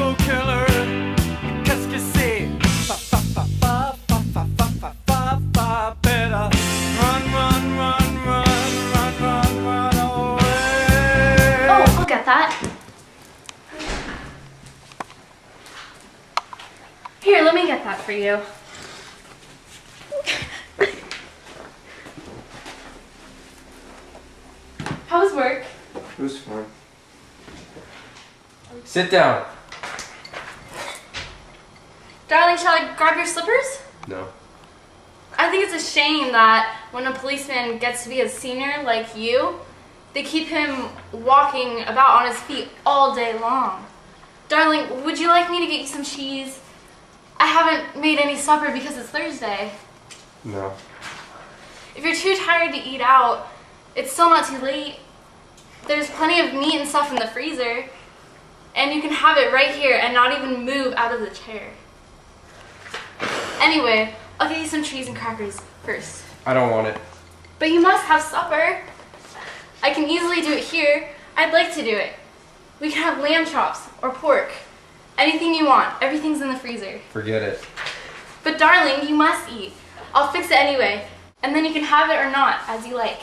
serial killer. Qu'est-ce que c'est? Fa fa fa fa fa fa fa fa fa fa. Better run, run, run, run, run, run, run away. Oh, look at that. Here, let me get that for you. How was work? It was fun. Sit down. Darling, shall I grab your slippers? No. I think it's a shame that when a policeman gets to be a senior like you, they keep him walking about on his feet all day long. Darling, would you like me to get you some cheese? I haven't made any supper because it's Thursday. No. If you're too tired to eat out, it's still not too late. There's plenty of meat and stuff in the freezer, and you can have it right here and not even move out of the chair. Anyway, I'll get you some cheese and crackers first. I don't want it. But you must have supper. I can easily do it here. I'd like to do it. We can have lamb chops or pork. Anything you want. Everything's in the freezer. Forget it. But darling, you must eat. I'll fix it anyway, and then you can have it or not, as you like.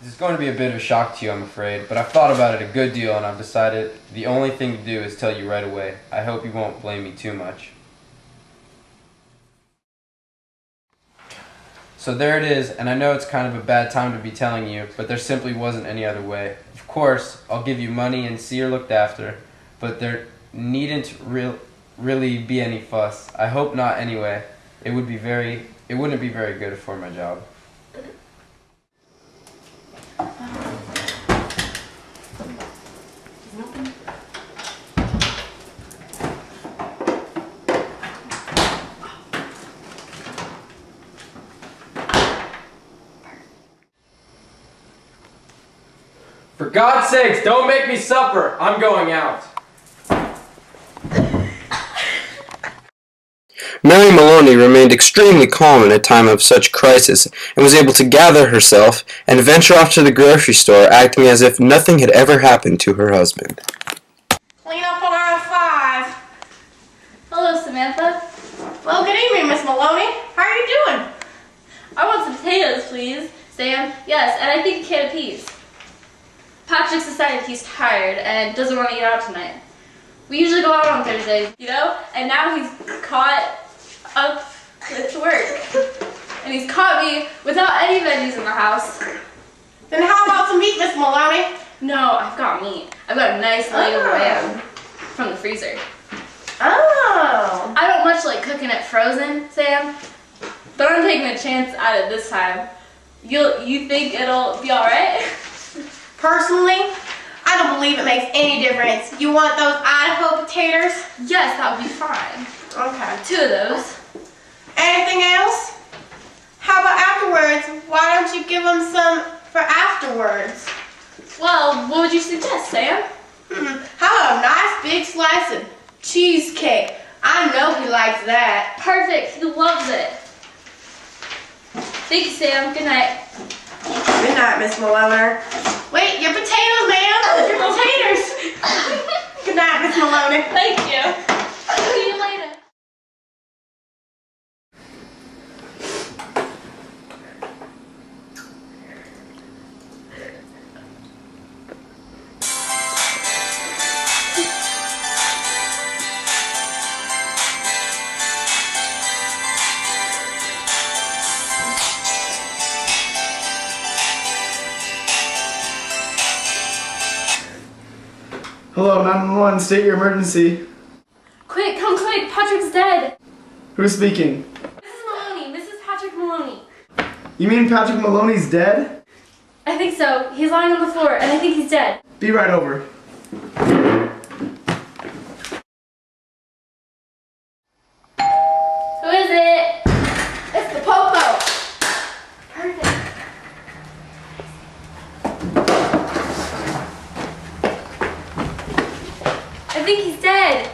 This is going to be a bit of a shock to you, I'm afraid, but I've thought about it a good deal and I've decided the only thing to do is tell you right away. I hope you won't blame me too much. So there it is, and I know it's kind of a bad time to be telling you, but there simply wasn't any other way. Of course, I'll give you money and see her looked after, but there needn't really be any fuss. I hope not anyway. It wouldn't be very good for my job. For God's sakes, don't make me supper! I'm going out. Mary Maloney remained extremely calm in a time of such crisis and was able to gather herself and venture off to the grocery store, acting as if nothing had ever happened to her husband. Clean up on aisle 5. Hello, Samantha. Well, good evening, Miss Maloney. How are you doing? I want some potatoes, please. Sam? Yes, and I think a can of peas. Patrick decided he's tired and doesn't want to eat out tonight. We usually go out on Thursdays, you know? And now he's caught up with work. And he's caught me without any veggies in the house. Then how about some meat, Miss Maloney? No, I've got meat. I've got a nice leg of lamb from the freezer. Oh. I don't much like cooking it frozen, Sam, but I'm taking a chance at it this time. You think it'll be alright? Personally, I don't believe it makes any difference. You want those Idaho potatoes? Yes, that would be fine. Okay. 2 of those. Anything else? How about afterwards? Why don't you give them some for afterwards? Well, what would you suggest, Sam? How about a nice big slice of cheesecake? I know he likes that. Perfect. He loves it. Thank you, Sam. Good night. Good night, Miss Maloney. Wait, your potatoes, ma'am. Your potatoes. Good night, Miss Maloney. Thank you. See you later. Hello, 911, state your emergency. Quick, come quick. Patrick's dead. Who's speaking? Mrs. Maloney. Mrs. Patrick Maloney. You mean Patrick Maloney's dead? I think so. He's lying on the floor, and I think he's dead. Be right over. Who is it? It's the Popo. Perfect. I think he's dead.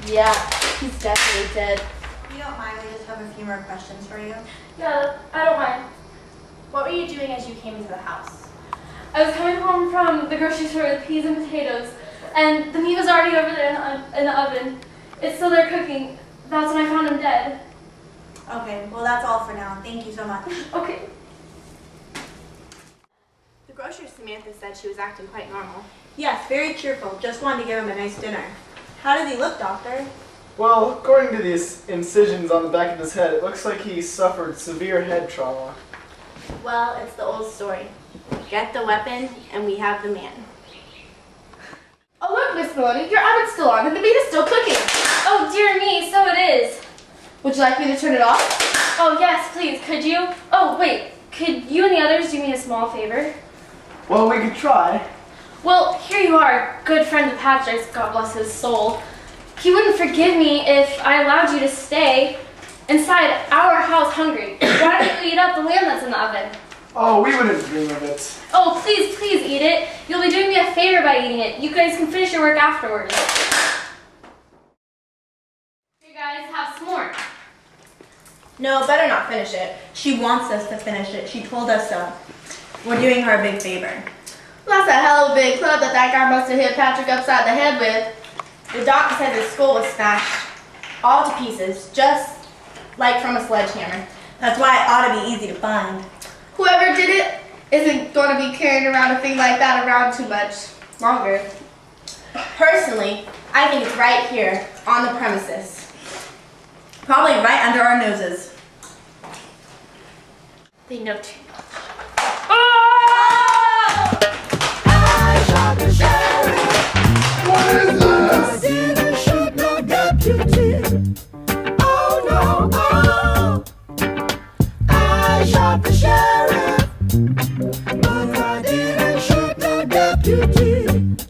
Yeah, he's definitely dead. If you don't mind, we just have a few more questions for you. Yeah, I don't mind. What were you doing as you came into the house? I was coming home from the grocery store with peas and potatoes, and the meat was already over there in the oven. It's still there cooking. That's when I found him dead. Okay, well that's all for now. Thank you so much. Okay. The grocer Samantha said she was acting quite normal. Yes, very cheerful. Just wanted to give him a nice dinner. How does he look, doctor? Well, according to these incisions on the back of his head, it looks like he suffered severe head trauma. Well, it's the old story. Get the weapon, and we have the man. Oh look, Miss Maloney, your oven's still on and the meat is still cooking. Oh dear me, so it is. Would you like me to turn it off? Oh yes, please, could you? Oh wait, could you and the others do me a small favor? Well, we could try. Well, here you are, good friend of Patrick's, God bless his soul. He wouldn't forgive me if I allowed you to stay inside our house hungry. Why don't you eat up the lamb that's in the oven? Oh, we wouldn't dream of it. Oh, please, please eat it. You'll be doing me a favor by eating it. You guys can finish your work afterwards. You guys have some more. No, better not finish it. She wants us to finish it. She told us so. We're doing her a big favor. That's a hell of a big club that guy must have hit Patrick upside the head with. The doctor said his skull was smashed all to pieces, just like from a sledgehammer. That's why it ought to be easy to find. Whoever did it isn't going to be carrying around a thing like that around too much longer. Personally, I think it's right here on the premises. Probably right under our noses. They know too much. What is this? Sinner should not deputy. Oh no, oh. I shot the sheriff, but I didn't shoot no deputy.